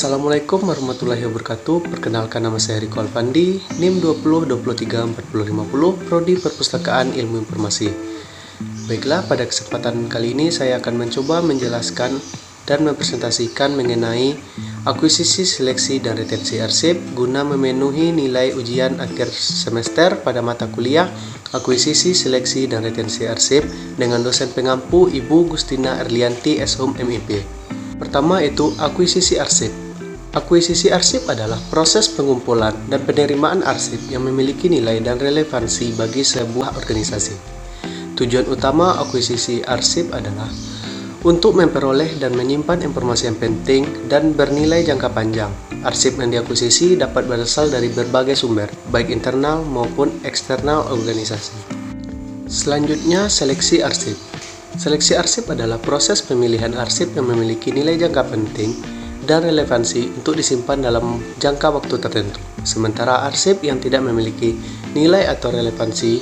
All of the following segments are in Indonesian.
Assalamualaikum warahmatullahi wabarakatuh. Perkenalkan, nama saya Riko Alfandi, NIM 20234050, Prodi Perpustakaan Ilmu Informasi. Baiklah, pada kesempatan kali ini saya akan mencoba menjelaskan dan mempresentasikan mengenai akuisisi, seleksi, dan retensi arsip guna memenuhi nilai ujian akhir semester pada mata kuliah akuisisi, seleksi, dan retensi arsip dengan dosen pengampu Ibu Gustina Erlianti, SHUM MIP. Pertama itu akuisisi arsip. Akuisisi arsip adalah proses pengumpulan dan penerimaan arsip yang memiliki nilai dan relevansi bagi sebuah organisasi. Tujuan utama akuisisi arsip adalah untuk memperoleh dan menyimpan informasi yang penting dan bernilai jangka panjang. Arsip yang diakuisisi dapat berasal dari berbagai sumber, baik internal maupun eksternal organisasi. Selanjutnya, seleksi arsip. Seleksi arsip adalah proses pemilihan arsip yang memiliki nilai jangka penting dan relevansi untuk disimpan dalam jangka waktu tertentu. Sementara arsip yang tidak memiliki nilai atau relevansi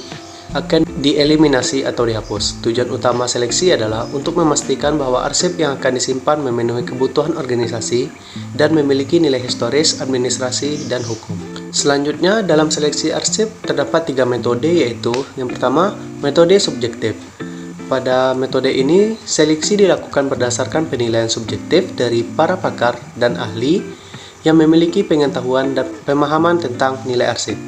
akan dieliminasi atau dihapus. Tujuan utama seleksi adalah untuk memastikan bahwa arsip yang akan disimpan memenuhi kebutuhan organisasi dan memiliki nilai historis, administrasi, dan hukum. Selanjutnya, dalam seleksi arsip terdapat 3 metode, yaitu yang pertama, metode subjektif. Pada metode ini, seleksi dilakukan berdasarkan penilaian subjektif dari para pakar dan ahli yang memiliki pengetahuan dan pemahaman tentang nilai arsip.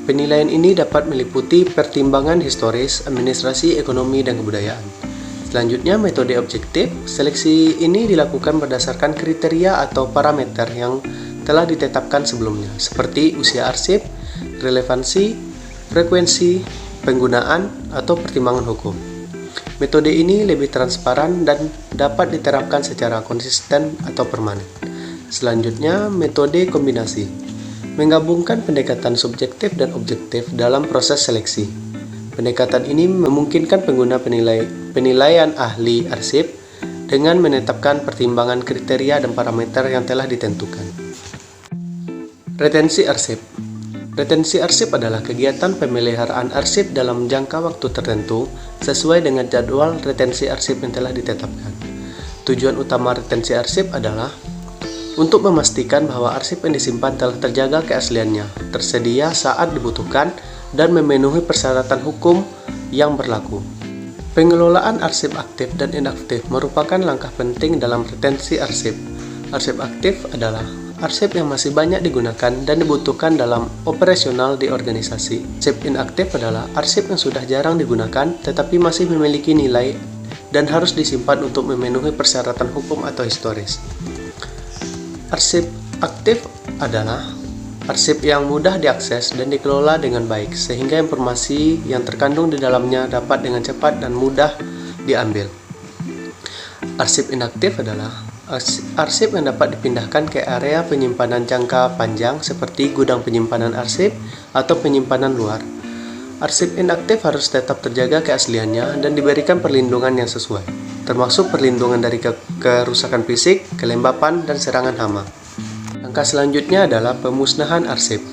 Penilaian ini dapat meliputi pertimbangan historis, administrasi, ekonomi, dan kebudayaan. Selanjutnya, metode objektif. Seleksi ini dilakukan berdasarkan kriteria atau parameter yang telah ditetapkan sebelumnya, seperti usia arsip, relevansi, frekuensi, penggunaan, atau pertimbangan hukum. Metode ini lebih transparan dan dapat diterapkan secara konsisten atau permanen. Selanjutnya, metode kombinasi. Menggabungkan pendekatan subjektif dan objektif dalam proses seleksi. Pendekatan ini memungkinkan pengguna penilaian ahli arsip dengan menetapkan pertimbangan kriteria dan parameter yang telah ditentukan. Retensi arsip. Retensi arsip adalah kegiatan pemeliharaan arsip dalam jangka waktu tertentu sesuai dengan jadwal retensi arsip yang telah ditetapkan. Tujuan utama retensi arsip adalah untuk memastikan bahwa arsip yang disimpan telah terjaga keasliannya, tersedia saat dibutuhkan, dan memenuhi persyaratan hukum yang berlaku. Pengelolaan arsip aktif dan inaktif merupakan langkah penting dalam retensi arsip. Arsip aktif adalah arsip yang masih banyak digunakan dan dibutuhkan dalam operasional di organisasi. Arsip inaktif adalah arsip yang sudah jarang digunakan tetapi masih memiliki nilai dan harus disimpan untuk memenuhi persyaratan hukum atau historis. Arsip aktif adalah arsip yang mudah diakses dan dikelola dengan baik sehingga informasi yang terkandung di dalamnya dapat dengan cepat dan mudah diambil. Arsip inaktif adalah arsip yang dapat dipindahkan ke area penyimpanan jangka panjang seperti gudang penyimpanan arsip atau penyimpanan luar. Arsip inaktif harus tetap terjaga keasliannya dan diberikan perlindungan yang sesuai, termasuk perlindungan dari kerusakan fisik, kelembapan, dan serangan hama. Langkah selanjutnya adalah pemusnahan arsip.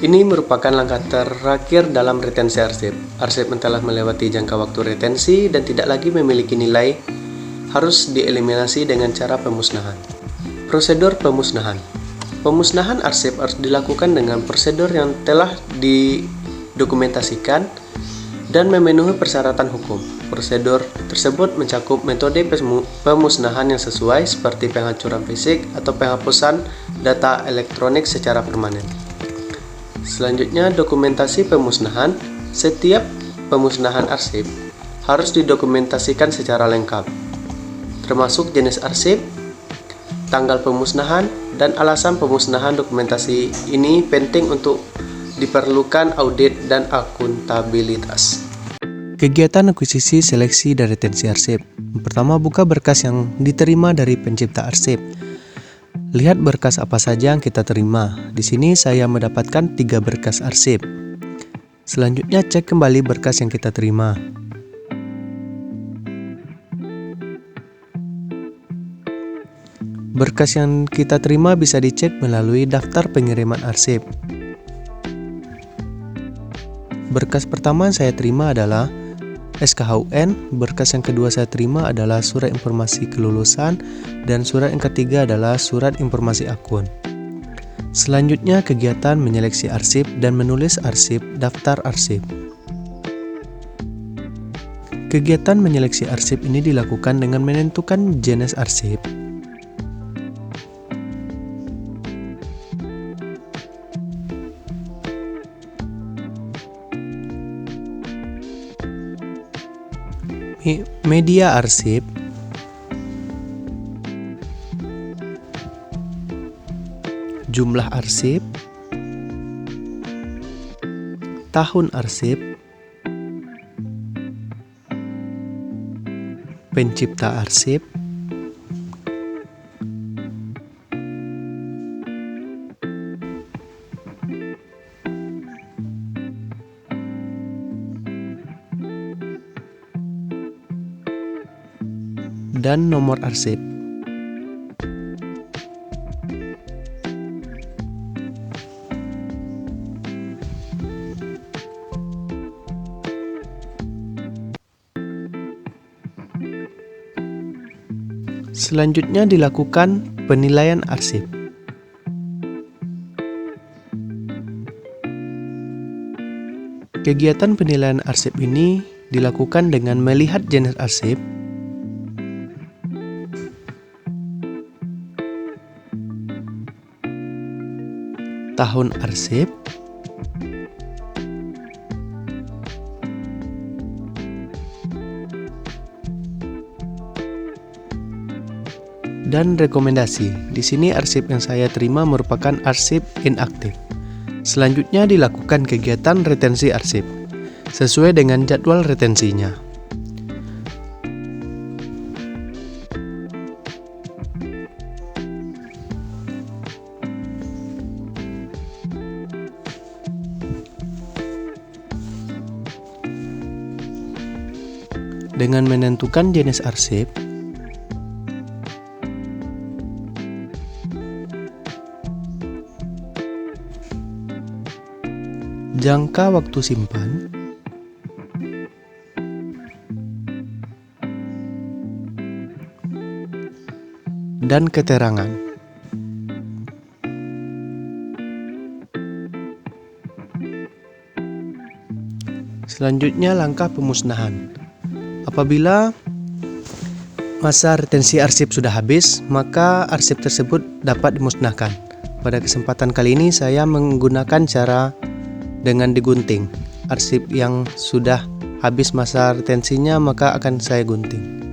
Ini merupakan langkah terakhir dalam retensi arsip. Arsip yang telah melewati jangka waktu retensi dan tidak lagi memiliki nilai harus dieliminasi dengan cara pemusnahan. Prosedur pemusnahan. Pemusnahan arsip harus dilakukan dengan prosedur yang telah didokumentasikan dan memenuhi persyaratan hukum. Prosedur tersebut mencakup metode pemusnahan yang sesuai seperti penghancuran fisik atau penghapusan data elektronik secara permanen. Selanjutnya, dokumentasi pemusnahan. Setiap pemusnahan arsip harus didokumentasikan secara lengkap, termasuk jenis arsip, tanggal pemusnahan, dan alasan pemusnahan. Dokumentasi ini penting untuk diperlukan audit dan akuntabilitas. Kegiatan akuisisi, seleksi, dan retensi arsip. Pertama, buka berkas yang diterima dari pencipta arsip. Lihat berkas apa saja yang kita terima. Di sini saya mendapatkan 3 berkas arsip. Selanjutnya, cek kembali berkas yang kita terima. Berkas yang kita terima bisa dicek melalui daftar pengiriman arsip. Berkas pertama yang saya terima adalah SKHUN. Berkas yang kedua saya terima adalah surat informasi kelulusan, dan surat yang ketiga adalah surat informasi akun. Selanjutnya kegiatan menyeleksi arsip dan menulis arsip daftar arsip. Kegiatan menyeleksi arsip ini dilakukan dengan menentukan jenis arsip, media arsip, jumlah arsip, tahun arsip, pencipta arsip, dan nomor arsip. Selanjutnya dilakukan penilaian arsip. Kegiatan penilaian arsip ini dilakukan dengan melihat jenis arsip, tahun arsip, dan rekomendasi. Di sini arsip yang saya terima merupakan arsip inaktif. Selanjutnya dilakukan kegiatan retensi arsip sesuai dengan jadwal retensinya. Dengan menentukan jenis arsip, jangka waktu simpan, dan keterangan. Selanjutnya langkah pemusnahan. Apabila masa retensi arsip sudah habis, maka arsip tersebut dapat dimusnahkan. Pada kesempatan kali ini saya menggunakan cara dengan digunting. Arsip yang sudah habis masa retensinya maka akan saya gunting.